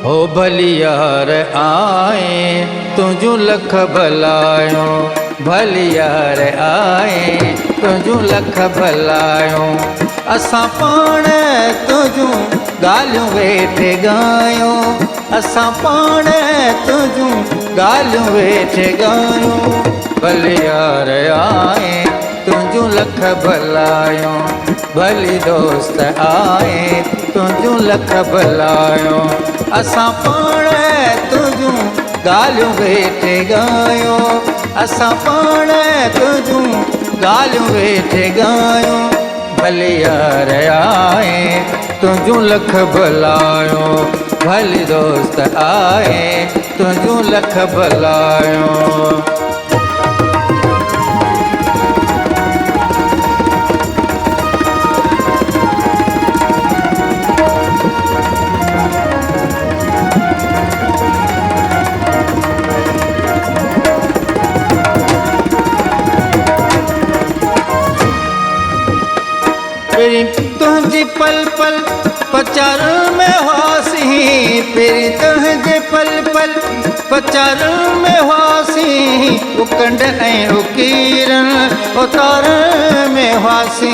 हो भलियार आए तुझू लख भलायो, भलियार आए तुझू लख भलायो। असां पाण तुझू ॻाल्हियूं वेठे ॻायो, असां पाण तुझू ॻाल्हियूं वेठे ॻायो। भलियार आए तुझू लख भलायो, भली दोस्त आए तुझू लख भलायो। असां पाण तुझू ॻाल्हियूं वेठे ॻायो, असां पाण तुझू ॻाल्हियूं वेठे ॻायो। भलियार आए तुझू लख भलायो, भली दोस्त आए तुझू लख भलायो। तुझी पल पल पचार में हासी, पेरी तुझे पल पल पचार में हासी। उकंड ऐं उकीरन उतार में हासी,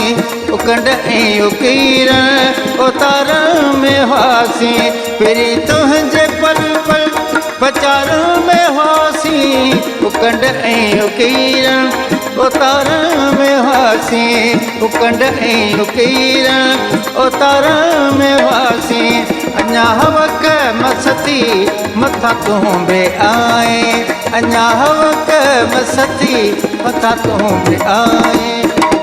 उकंड ऐं उकीरन उतार में हासी। पेरी तुझे पल पल पचार में हासी, उकंड ऐं उकीरन उतार में हासी, उकंड ऐं उकीरन उतार में हासी। अञा हवक मस्ती मथा तूं बि आए, अञा हवक मस्ती मथा तूं बि आए।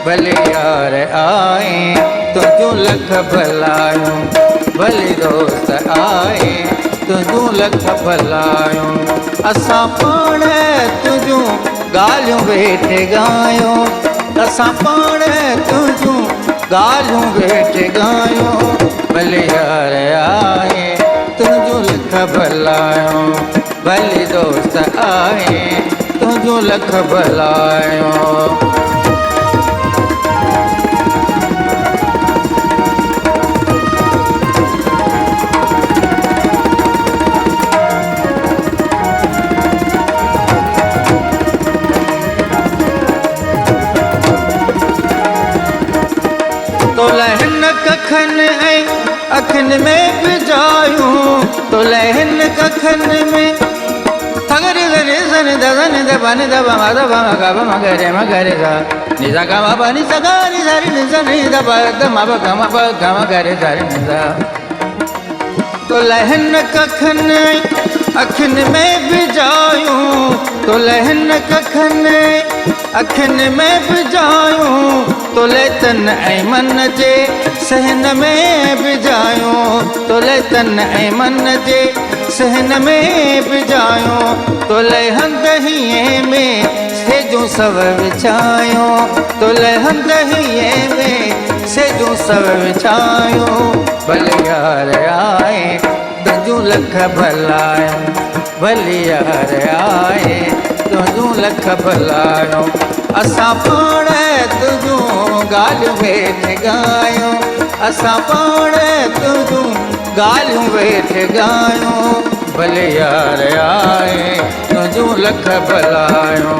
भलियार आए तुझू लख भलायो, भली दोस्त आए तुझू लख भलायो। असां पाण तुझू ॻाल्हियूं वेठे ॻायो, असां पाण तुझू ॻाल्हियूं वेठे ॻायो। भलियार आए तुझू लख भलायो, भली दोस्त आए तुझू लख भलायो। तो लहन कखन ऐं अखिन में बिजायूं, तो लहन कखन में थगरे गरे सन दसन दबन दब मदब मगब मगरे मगरे सा निजा गा मा नि सा गा नि सा रि नि सा नि दब द म ब ग म ब ग म गरे सा रि नि सा। तो लहन कखन अखिन में बिजायूं, तो लहन कखन अखिन में बिजायूं। तो ले तन ऐं मन जे सहन में बिजायूं, तो ले तन ऐं मन जे सहन में बिजायूं। तो ले हंदहीअ में सेजूं सव विछायूं, तो ले हंदहीअ में सेजूं सव विछायूं। भलियार आए तुझू लख भलायो, भलियार आए तुझू लख भलायो। असां पाण तुझू ॻाल्हियूं वेठे ॻायो, असां पाण तुझू ॻाल्हियूं वेठे ॻायो। भलियार आए तुझू लख भलायो,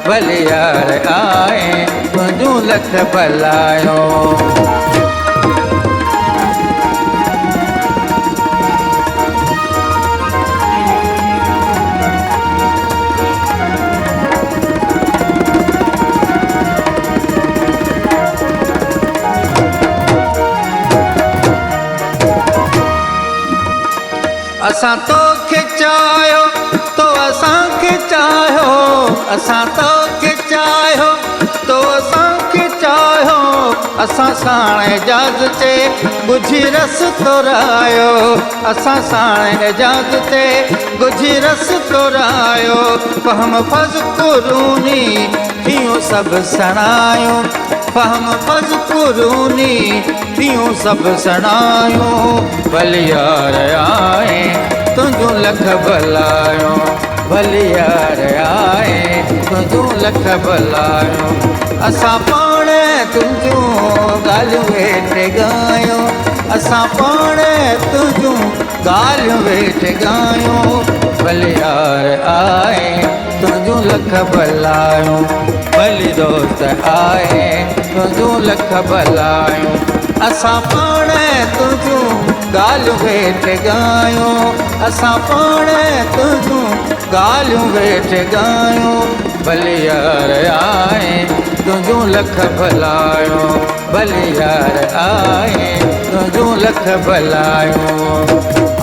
भलियार आए तुझू लख भलायो। असां तोखे चाहियो तो असांखे चाहियो, असां तोखे चाहियो तो असांखे चाहियो। असां साण एजाज़ ते ॻुझी रस तोरायो असां साण एजाज़ ते ॻुझी रस तोरायो फहम फज़कुरूनी थियूं सभु सणायूं फहम फज़कुरूनी थियूं सभु सणायूं भली यार आए तुंहिंजूं लख भलायूं भली यार आए तुंहिंजूं लख भलायूं असां पाण तुंहिंजूं ॻाल्हियूं वेठे ॻायूं असां पाण तुंहिंजूं ॻाल्हियूं वेठे ॻायूं भली यार आए तुंहिंजूं लख भलायूं भली दोस्त आए तुंहिंजूं लख भलायूं असां पाण तुंहिंजूं ॻाल्हियूं वेठे ॻायूं असां पाण तुंहिंजूं ॻाल्हियूं वेठे ॻायूं भली यार आए तुंहिंजूं लख भलायूं भली यार आए तुंहिंजूं लख भलायूं